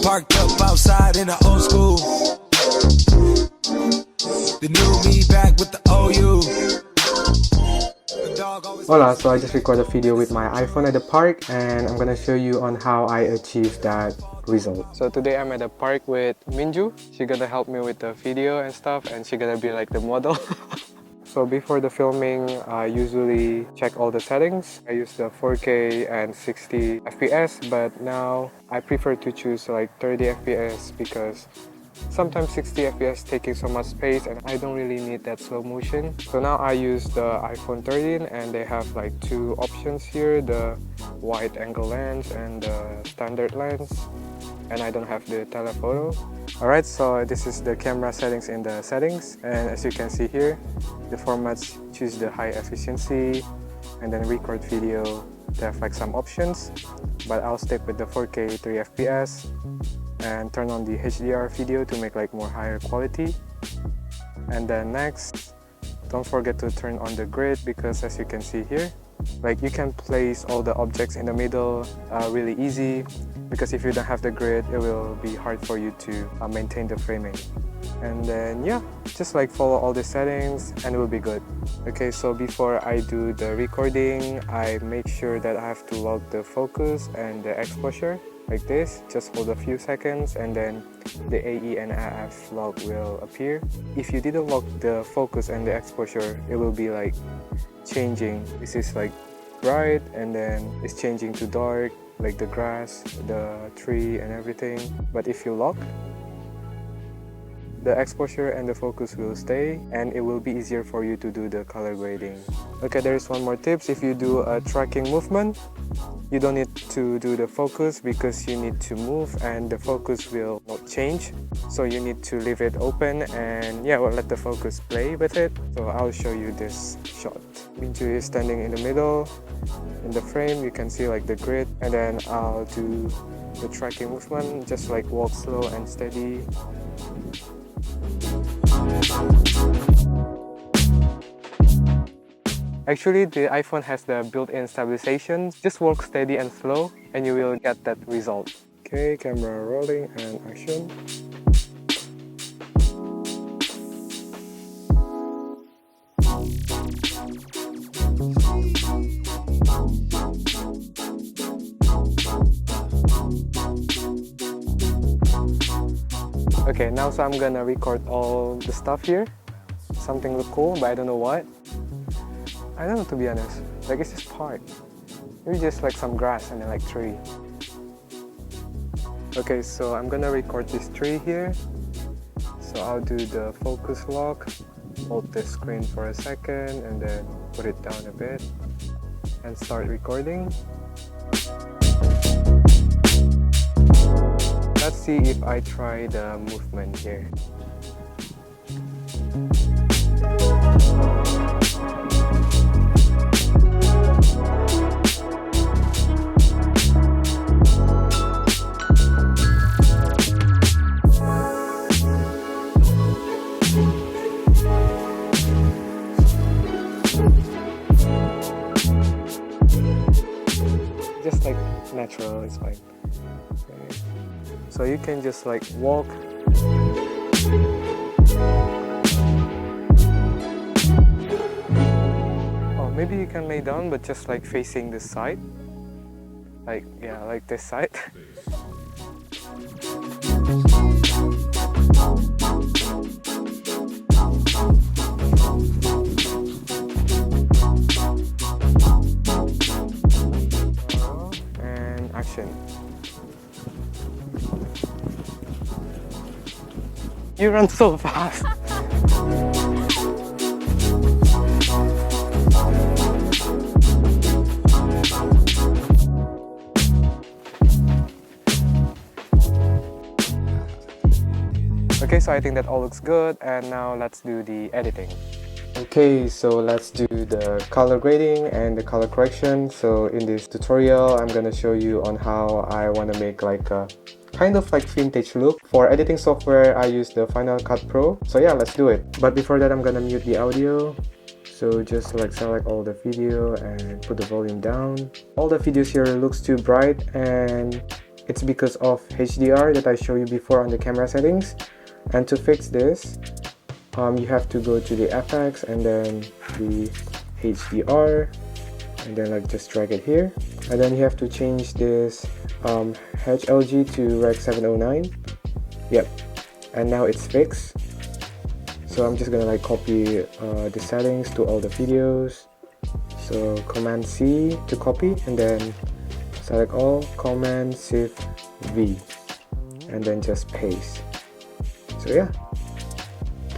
Parked up outside in the old school. The new me back with the OU. Hola, so I just recorded a video with my iPhone at the park, and I'm gonna show you on how I achieved that result. So today I'm at the park with Min Joo. She's gonna help me with the video and stuff, and she's gonna be like the model. So before the filming, I usually check all the settings. I use the 4K and 60 FPS, but now I prefer to choose like 30 FPS because sometimes 60 FPS taking so much space and I don't really need that slow motion. So now I use the iPhone 13 and they have like two options here, the wide angle lens and the standard lens, and I don't have the telephoto. Alright, so this is the camera settings in the settings, and as you can see here, the formats choose the high efficiency and then record video. They have like some options, but I'll stick with the 4K 3 FPS and turn on the HDR video to make like more higher quality. And then next, don't forget to turn on the grid, because as you can see here, like you can place all the objects in the middle really easy, because if you don't have the grid, it will be hard for you to maintain the framing. And then yeah, just like follow all the settings and it will be good. Okay, so before I do the recording, I make sure that I have to lock the focus and the exposure like this. Just hold a few seconds and then the AE and AF lock will appear. If you didn't lock the focus and the exposure, it will be like changing. This is like bright and then it's changing to dark, like the grass, the tree and everything. But if you lock, the exposure and the focus will stay and it will be easier for you to do the color grading. Okay, there is one more tips. If you do a tracking movement, you don't need to do the focus because you need to move and the focus will not change. So you need to leave it open and yeah, we'll let the focus play with it. So I'll show you this shot. Min Joo is standing in the middle. In the frame, you can see like the grid, and then I'll do the tracking movement, just like walk slow and steady. Actually, the iPhone has the built-in stabilization. Just walk steady and slow and you will get that result. Okay, camera rolling and action. Okay, now so I'm gonna record all the stuff here. Something look cool, but I don't know what. I don't know, to be honest. Like it's just park. Maybe just like some grass and then like tree. Okay, so I'm gonna record this tree here. So I'll do the focus lock, hold the screen for a second and then put it down a bit and start recording. Let's see if I try the movement here. Just like natural, it's fine. Okay. So you can just like walk. Oh, maybe you can lay down, but just like facing the side. Like, yeah, like this side. And action. You run so fast. Okay, so I think that all looks good, and now let's do the editing. Okay, so let's do the color grading and the color correction. So in this tutorial, I'm gonna show you on how I want to make like a kind of like vintage look. For editing software, I use the Final Cut Pro. So yeah, let's do it. But before that, I'm gonna mute the audio. So just like select all the video and put the volume down. All the videos here looks too bright, and It's because of HDR that I showed you before on the camera settings. And to fix this, you have to go to the FX and then the HDR, and then like just drag it here, and then you have to change this HLG to Rec 709. Yep, and now it's fixed. So I'm just gonna like copy the settings to all the videos. So Command C to copy, and then select all, Command Shift V, and then just paste. So yeah,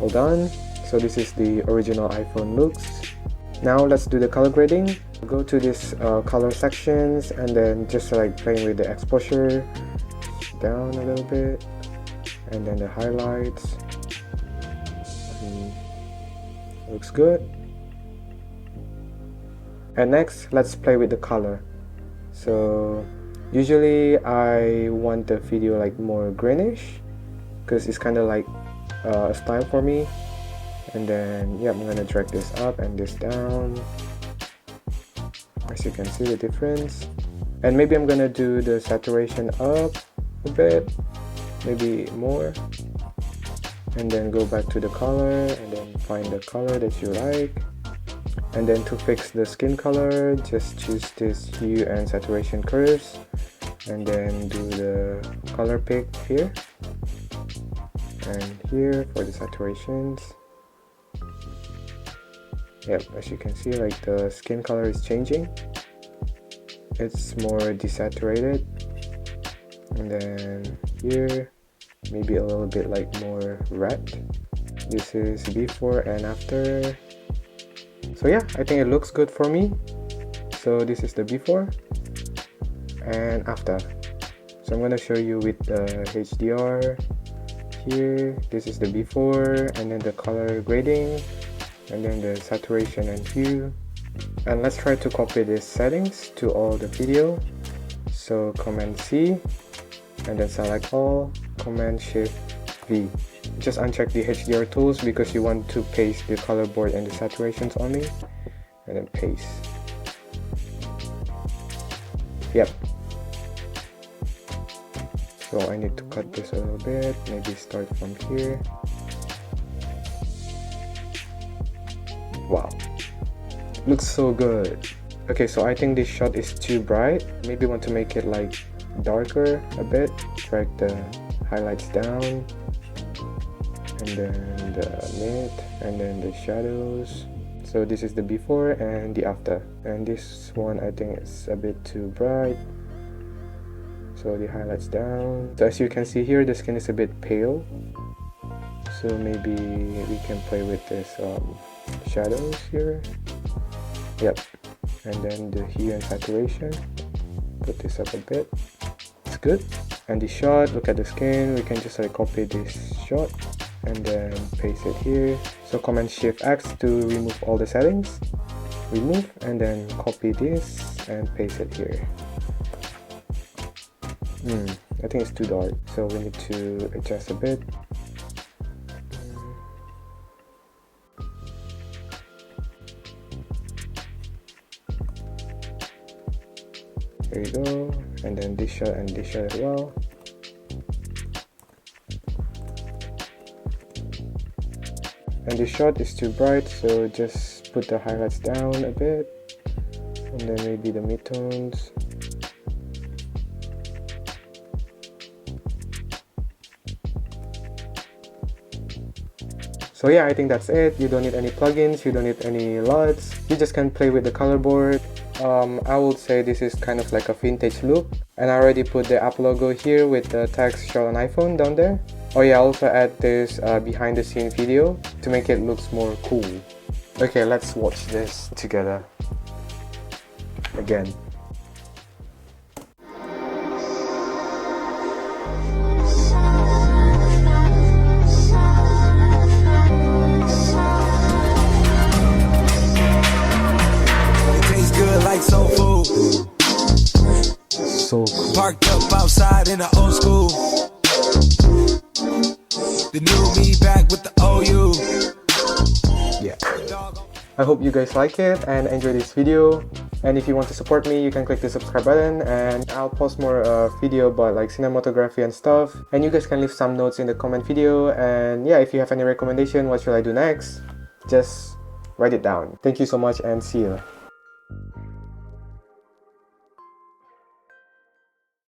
all done. So this is the original iPhone looks. Now let's do the color grading. Go to this color sections, and then just like playing with the exposure down a little bit, and then the highlights. Looks good. And next, let's play with the color. So usually I want the video like more greenish, because it's kind of like a style for me. And then yeah, I'm gonna drag this up and this down, as you can see the difference. And maybe I'm gonna do the saturation up a bit, maybe more, and then go back to the color and then find the color that you like. And then to fix the skin color, just choose this hue and saturation curves, and then do the color pick here and here for the saturations. Yep, as you can see, like the skin color is changing. It's more desaturated. And then here, maybe a little bit like more red. This is before and after. So yeah, I think it looks good for me. So this is the before and after. So I'm gonna show you with the HDR here. This is the before, and then the color grading, and then the saturation and hue. And let's try to copy these settings to all the video. So Command C, and then select all, Command Shift V. Just uncheck the HDR tools because you want to paste the color board and the saturations only, and then paste. Yep. So I need to cut this a little bit, maybe start from here. Wow, looks so good. Okay, so I think this shot is too bright. Maybe want to make it like darker a bit. Drag the highlights down, and then the mid, and then the shadows. So this is the before and the after. And this one I think is a bit too bright. So the highlights down. So as you can see here, the skin is a bit pale. So maybe we can play with this shadows here. Yep. And then the hue and saturation. Put this up a bit. It's good. And the shot, look at the skin. We can just like copy this shot and then paste it here. So Command Shift X to remove all the settings. Remove, and then copy this and paste it here. I think it's too dark, so we need to adjust a bit. There you go, and then this shot and this shot as well. And this shot is too bright, so just put the highlights down a bit, and then maybe the midtones. So yeah, I think that's it. You don't need any plugins, you don't need any LUTs. You just can play with the color board. I would say this is kind of like a vintage look. And I already put the app logo here with the text "Shot on iPhone" down there. Oh yeah, I also add this behind the scene video to make it looks more cool. Okay, let's watch this together again. Like soul food. So cool. Parked up outside in the old school. The new me back with the OU. Yeah. I hope you guys like it and enjoy this video. And if you want to support me, you can click the subscribe button, and I'll post more video about like cinematography and stuff. And you guys can leave some notes in the comment video. And yeah, if you have any recommendation, what should I do next, just write it down. Thank you so much and see you.